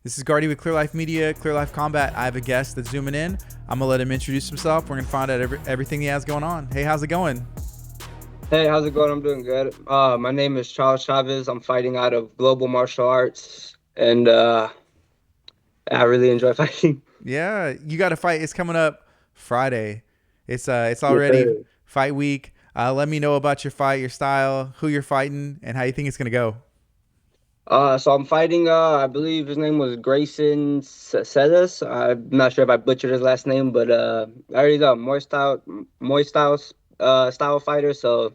This is Guardy with Clear Life Media, Clear Life Combat. I have a guest that's zooming in. I'm going to let him introduce himself. We're going to find out everything he has going on. Hey, how's it going? Hey, how's it going? I'm doing good. My name is Chavez. I'm fighting out of Global Martial Arts, and I really enjoy fighting. Yeah, you got a fight. It's coming up Friday. It's Yes, already sir. fight week. Let me know about your fight, your style, who you're fighting, and how you think it's going to go. So I'm fighting. I believe his name was Grayson Chavez. I'm not sure if I butchered his last name, but I already know style fighter. So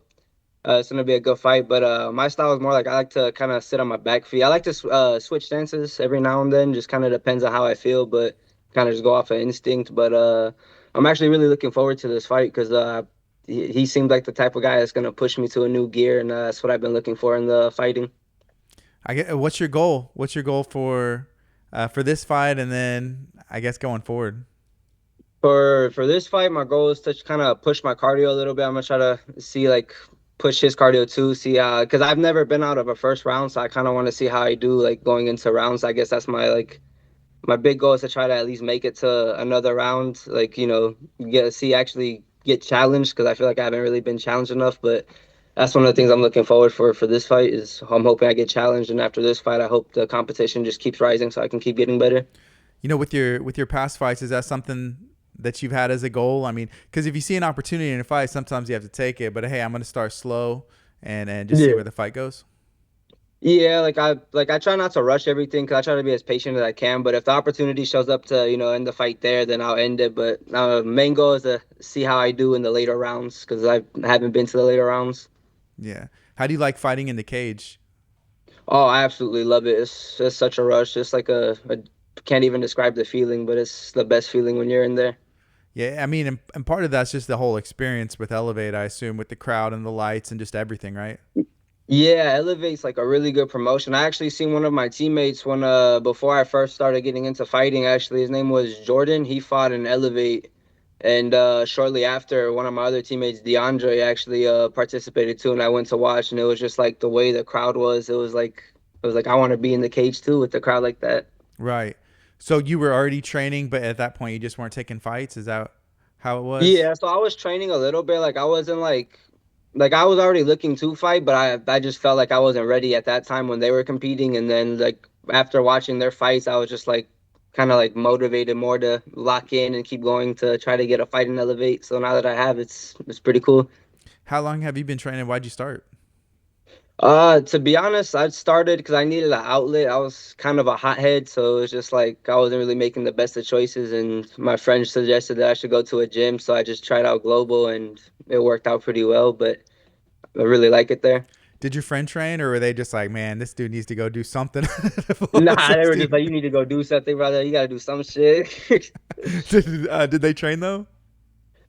it's gonna be a good fight. But my style is more like I like to kind of sit on my back feet. I like to switch stances every now and then. Just kind of depends on how I feel, but kind of just go off of instinct. But I'm actually really looking forward to this fight because he seemed like the type of guy that's gonna push me to a new gear, and that's what I've been looking for in the fighting. I get. What's your goal? What's your goal for this fight, and then I guess going forward? For this fight, my goal is to kind of push my cardio a little bit. I'm gonna try to see like push his cardio too. See, because I've never been out of a first round, so I kind of want to see how I do like going into rounds. I guess that's my big goal is to try to at least make it to another round. Like actually get challenged because I feel like I haven't really been challenged enough. But that's one of the things I'm looking forward for this fight is I'm hoping I get challenged, and after this fight, I hope the competition just keeps rising so I can keep getting better. With your past fights, is that something that you've had as a goal? I mean, because if you see an opportunity in a fight, sometimes you have to take it. But hey, I'm going to start slow and just see Yeah. where the fight goes. Yeah, like I try not to rush everything because I try to be as patient as I can. But if the opportunity shows up to end the fight there, then I'll end it. But main goal is to see how I do in the later rounds because I haven't been to the later rounds. Yeah. How do you like fighting in the cage? Oh, I absolutely love it. It's just such a rush. It's like a can't even describe the feeling, but it's the best feeling when you're in there. Yeah, I mean, and part of that's just the whole experience with Elevate, I assume, with the crowd and the lights and just everything, right? Yeah, Elevate's like a really good promotion. I actually seen one of my teammates when before I first started getting into fighting, actually. His name was Jordan. He fought in Elevate. And shortly after, one of my other teammates, DeAndre, actually participated too, and I went to watch, and it was just like the way the crowd was. It was like I want to be in the cage too with the crowd like that. Right. So you were already training, but at that point you just weren't taking fights. Is that how it was? Yeah, so I was training a little bit. Like I wasn't like I was already looking to fight, but I just felt like I wasn't ready at that time when they were competing. And then like after watching their fights, I was just like kind of like motivated more to lock in and keep going to try to get a fight and elevate. So now that I have, it's pretty cool. How long have you been training? Why'd you start? To be honest, I started because I needed an outlet. I was kind of a hothead, so it was just like I wasn't really making the best of choices. And my friend suggested that I should go to a gym, so I just tried out Global, and it worked out pretty well. But I really like it there. Did your friend train, or were they just like, man, this dude needs to go do something? Nah, they were just like, you need to go do something, brother. You gotta do some shit. Did they train though?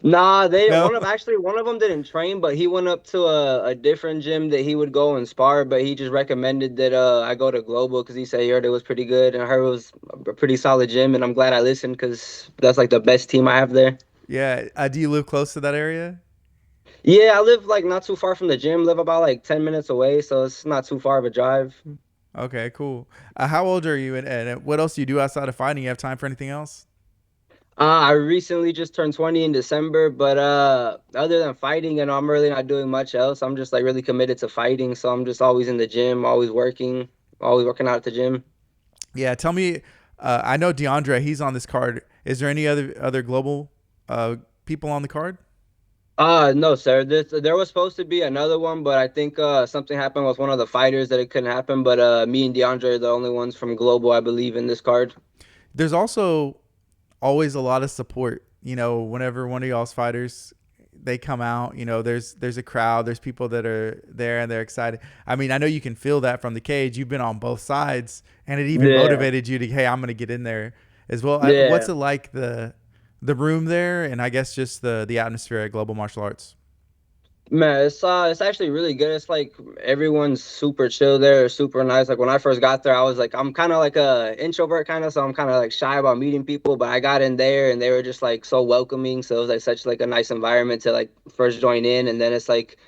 Nah, they No. one of them didn't train, but he went up to a different gym that he would go and spar. But he just recommended that I go to Global because he said he heard it was pretty good, and I heard it was a pretty solid gym. And I'm glad I listened because that's like the best team I have there. Yeah. Do you live close to that area? Yeah, I live like not too far from the gym. Live about like 10 minutes away, so it's not too far of a drive. Okay, cool. How old are you, and what else do you do outside of fighting? You have time for anything else? I recently just turned 20 in December, but other than fighting, I'm really not doing much else. I'm just like really committed to fighting, so I'm just always in the gym, always working out at the gym. Yeah, tell me. I know DeAndre. He's on this card. Is there any other global people on the card? No, sir. There was supposed to be another one, but I think something happened with one of the fighters that it couldn't happen. But me and DeAndre are the only ones from Global, I believe, in this card. There's also always a lot of support. Whenever one of y'all's fighters they come out, there's a crowd, there's people that are there and they're excited. I mean, I know you can feel that from the cage. You've been on both sides, and it even Yeah, motivated you to, hey, I'm gonna get in there as well. What's yeah. it like the room there, and I guess just the atmosphere at Global Martial Arts? Man, it's actually really good. It's like everyone's super chill there, super nice. Like when I first got there, I was like, I'm kind of like a introvert kind of, so I'm kind of like shy about meeting people. But I got in there and they were just like so welcoming. So it was like such like a nice environment to like first join in, and then it's like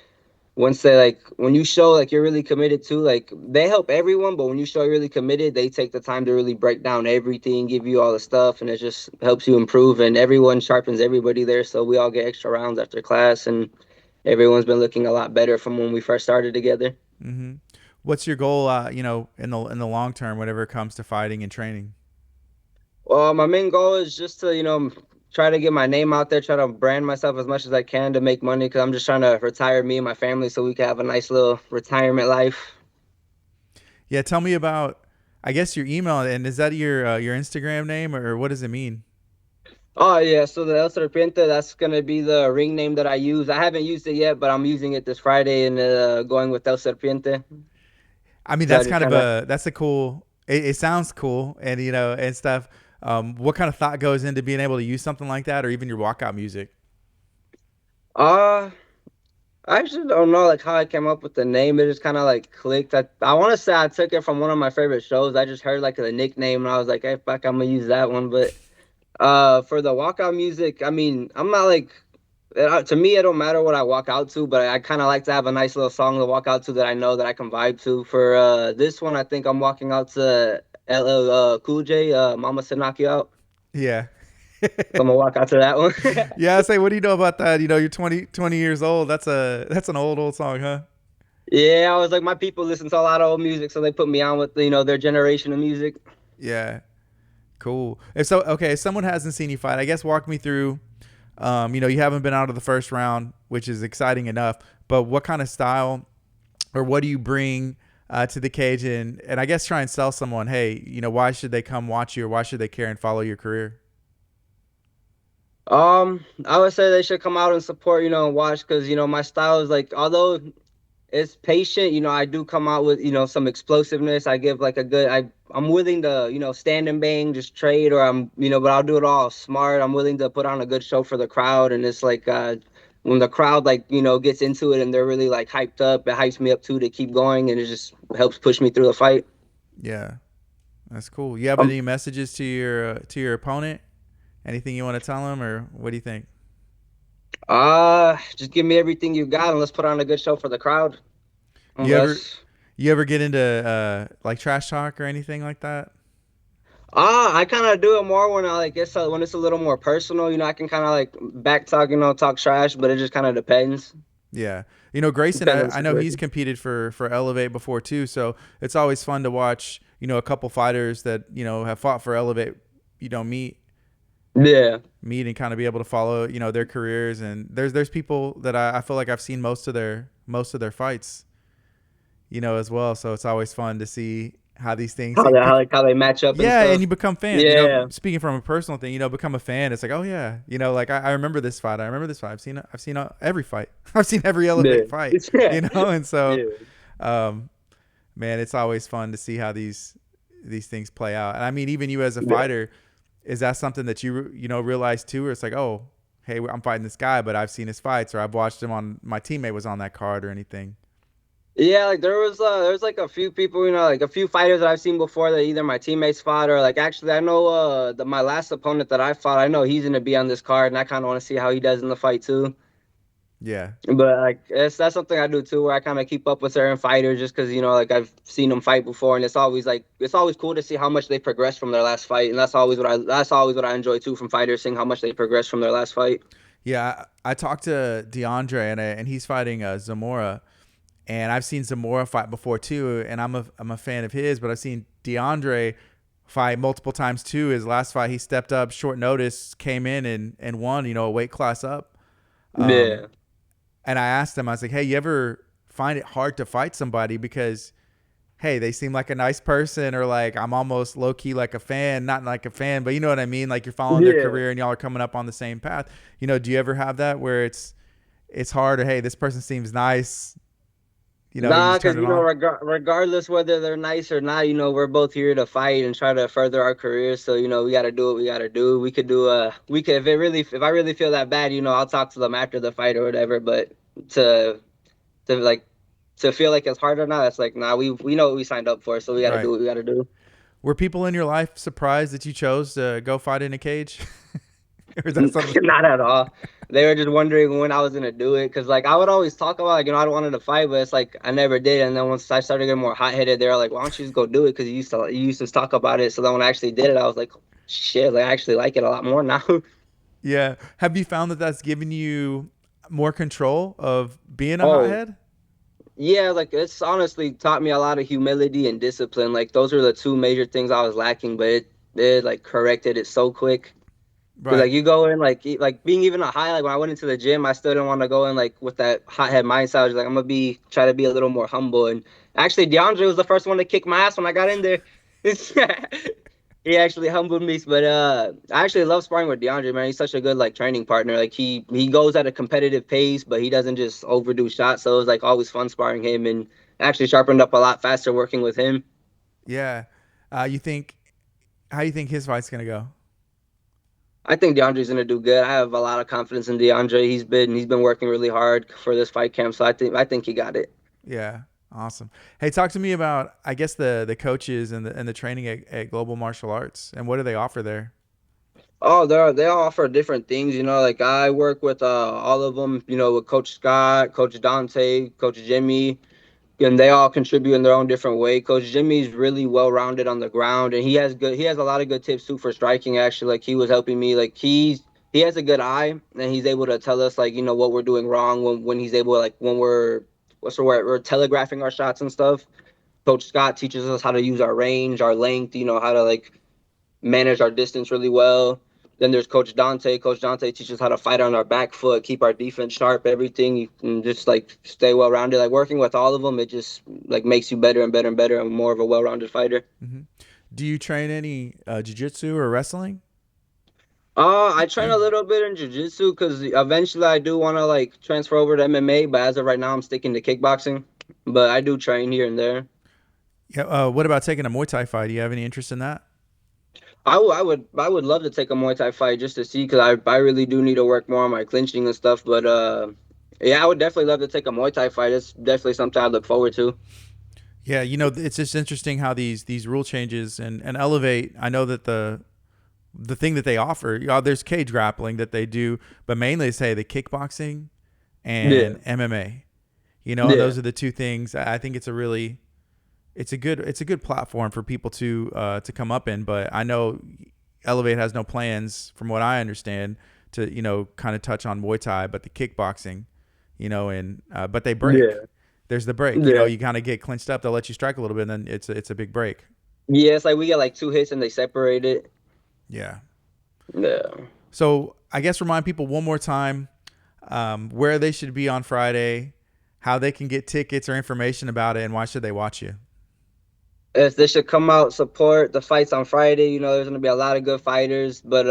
once they like when you show like you're really committed to like they help everyone, but when you show you're really committed, they take the time to really break down everything, give you all the stuff, and it just helps you improve. And everyone sharpens everybody there, so we all get extra rounds after class, and everyone's been looking a lot better from when we first started together. Mm-hmm. What's your goal? In the long term, whenever it comes to fighting and training. Well, my main goal is just to try to get my name out there, try to brand myself as much as I can to make money because I'm just trying to retire me and my family so we can have a nice little retirement life. Yeah, tell me about. I guess your email, and is that your Instagram name, or what does it mean? Oh yeah, so the El Serpiente, that's gonna be the ring name that I use. I haven't used it yet, but I'm using it this Friday and going with El Serpiente. I mean, So I that's just kind of kind of a that's a cool. It sounds cool, and and stuff. What kind of thought goes into being able to use something like that, or even your walkout music? uh I actually don't know like how I came up with the name. It just kind of like clicked. I want to say I took it from one of my favorite shows. I just heard like the nickname and I was like, hey, fuck, I'm gonna use that one. But for the walkout music, I mean, I'm not like to me, it don't matter what I walk out to, but I kind of like to have a nice little song to walk out to that I know that I can vibe to. For this one, I think I'm walking out to LL Cool J, Mama Said Knock You Out. Yeah. So I'm gonna walk out to that one. Yeah, I say, what do you know about that? You're 20 years old. That's an old song, huh? Yeah, I was like, my people listen to a lot of old music, so they put me on with their generation of music. Yeah, cool. If someone hasn't seen you fight, I guess walk me through. You haven't been out of the first round, which is exciting enough. But what kind of style, or what do you bring to the cage, and I guess try and sell someone, hey, why should they come watch you, or why should they care and follow your career? I would say they should come out and support, and watch because my style is like, although it's patient. I do come out with, some explosiveness. I give like a good I'm willing to, stand and bang, just trade or but I'll do it all smart. I'm willing to put on a good show for the crowd and it's like when the crowd like, gets into it and they're really like hyped up, it hypes me up too to keep going and it just helps push me through the fight. Yeah, that's cool. You have Um any messages to your opponent? Anything you want to tell them, or what do you think? just give me everything you got and let's put on a good show for the crowd. You ever Let's you ever get into like trash talk or anything like that? I kind of do it more when I like when it's a little more personal. I can kind of like back talk, talk trash, but it just kind of depends. Yeah. Grayson, Depends on the I know he's situation. competed for Elevate before too, so it's always fun to watch, a couple fighters that, have fought for Elevate, meet Yeah, and kind of be able to follow, their careers. And there's people that I feel like I've seen most of their fights, as well. So it's always fun to see how these things how they match up and yeah, and stuff. you become fans. Yeah, Speaking from a personal thing, become a fan. It's like, oh yeah, like I remember this fight. I remember this fight. I've seen every fight. I've seen every yeah, Elevate fight. yeah, And so, yeah. um, man, it's always fun to see how these things play out. And I mean, even you as a Yeah. fighter, is that something that you realize too, or it's like, oh, hey, I'm fighting this guy, but I've seen his fights, or I've watched him on my teammate was on that card or anything. Yeah, like there was like a few people, like a few fighters that I've seen before that either my teammates fought or like actually I know my last opponent that I fought, I know he's gonna be on this card and I kind of want to see how he does in the fight too. Yeah, But like that's something I do too, where I kind of keep up with certain fighters just because like I've seen them fight before, and it's always cool to see how much they progress from their last fight, and that's always what I enjoy too from fighters, seeing how much they progress from their last fight. yeah. I talked to DeAndre and he's fighting Zamora. And I've seen Zamora fight before too, and I'm a fan of his. But I've seen DeAndre fight multiple times too. His last fight, he stepped up short notice, came in and won. A weight class up. Um, Yeah, and I asked him, I was like, "Hey, you ever find it hard to fight somebody because, hey, they seem like a nice person, or like I'm almost low key like a fan, not like a fan, but you know what I mean? Like you're following their yeah. career and y'all are coming up on the same path. Do you ever have that where it's hard, or hey, this person seems nice." You Nah, just because turn it on. regardless whether they're nice or not, we're both here to fight and try to further our careers. So we got to do what we got to do. We could if I really feel that bad, I'll talk to them after the fight or whatever. But to to like to feel like it's hard or not, it's like nah, we know what we signed up for, so we got to do Right. what we got to do. Were people in your life surprised that you chose to go fight in a cage? Or is that something? Not at all. They were just wondering when I was gonna do it, cause like I would always talk about like I wanted to fight, but it's like I never did. And then once I started getting more hot headed, they were like, "Why don't you just go do it?" Cause you used to talk about it. So then when I actually did it, I was like, "Shit, like I actually like it a lot more now." Yeah. Have you found that that's given you more control of being a Oh, hothead? yeah, like it's honestly taught me a lot of humility and discipline. Like those are the two major things I was lacking, but it like corrected it so quick. Cause Right. like you go in like like being even a high, like when I went into the gym, I still didn't want to go in like with that hothead mindset. I was like, I'm gonna try to be a little more humble. And actually, DeAndre was the first one to kick my ass when I got in there. He actually humbled me. But I actually love sparring with DeAndre, man. He's such a good like training partner. Like he goes at a competitive pace, but he doesn't just overdo shots. So it was like always fun sparring him, and actually sharpened up a lot faster working with him. Yeah. You think how you think his fight's gonna go? I think DeAndre's gonna do good. I have a lot of confidence in DeAndre. He's been working really hard for this fight camp, so I think he got it. Yeah. Awesome. Hey, talk to me about I guess the coaches and the training at Global Martial Arts and what do they offer there? Oh, they all offer different things, Like I work with all of them, with Coach Scott, Coach Dante, Coach Jimmy, and they all contribute in their own different way. Coach Jimmy's really well rounded on the ground, and he has a lot of good tips too for striking. Actually, like he was helping me. Like he has a good eye, and he's able to tell us like what we're doing wrong when he's able like when what's the word we're telegraphing our shots and stuff. Coach Scott teaches us how to use our range, our length, how to like manage our distance really well. Then there's Coach Dante. Coach Dante teaches how to fight on our back foot, keep our defense sharp, everything. You can just like stay well rounded. Like working with all of them, it just like makes you better and better and better and more of a well rounded fighter. Hmm. Do you train any jiu-jitsu or wrestling? I train a little bit in jiu-jitsu because eventually I do want to like transfer over to MMA, but as of right now, I'm sticking to kickboxing. But I do train here and there. Yeah. What about taking a Muay Thai fight? Do you have any interest in that? I would love to take a Muay Thai fight just to see because I really do need to work more on my clinching and stuff. But yeah, I would definitely love to take a Muay Thai fight. It's definitely something I look forward to. Yeah, it's just interesting how these rule changes and elevate. I know that the thing that they offer, there's cage grappling that they do, but mainly they say the kickboxing Yeah, and MMA. And yeah, those are the two things. I think it's a good platform for people to come up in. But I know Elevate has no plans, from what I understand, to kind of touch on Muay Thai, but the kickboxing, and but they break. yeah, There's the break. yeah. You kind of get clinched up. They'll let you strike a little bit, and then it's a big break. Yeah, it's like we get like two hits and they separate it. Yeah. Yeah. So I guess remind people one more time where they should be on Friday, how they can get tickets or information about it, and why should they watch you? If they should come out support the fights on Friday, there's gonna be a lot of good fighters, but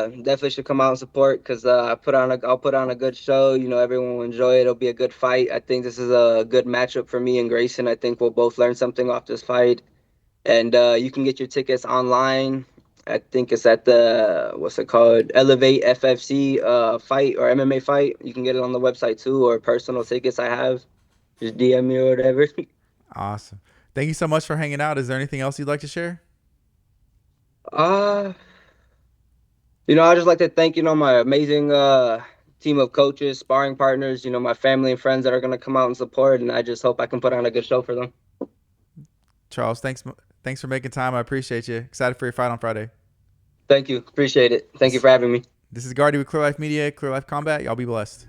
definitely should come out and support because I'll put on a good show. Everyone will enjoy it. It'll be a good fight. I think this is a good matchup for me and Grayson. I think we'll both learn something off this fight, and you can get your tickets online. I think it's at the what's it called Elevate FFC fight or MMA fight. You can get it on the website too, or personal tickets I have. Just DM me or whatever. Awesome. Thank you so much for hanging out. Is there anything else you'd like to share? uh I just like to thank, my amazing team of coaches, sparring partners, my family and friends that are going to come out and support. And I just hope I can put on a good show for them. Charles, thanks for making time. I appreciate you. Excited for your fight on Friday. Thank you. Appreciate it. Thank you This for having me. this is Gardy with Clear Life Media, Clear Life Combat. Y'all be blessed.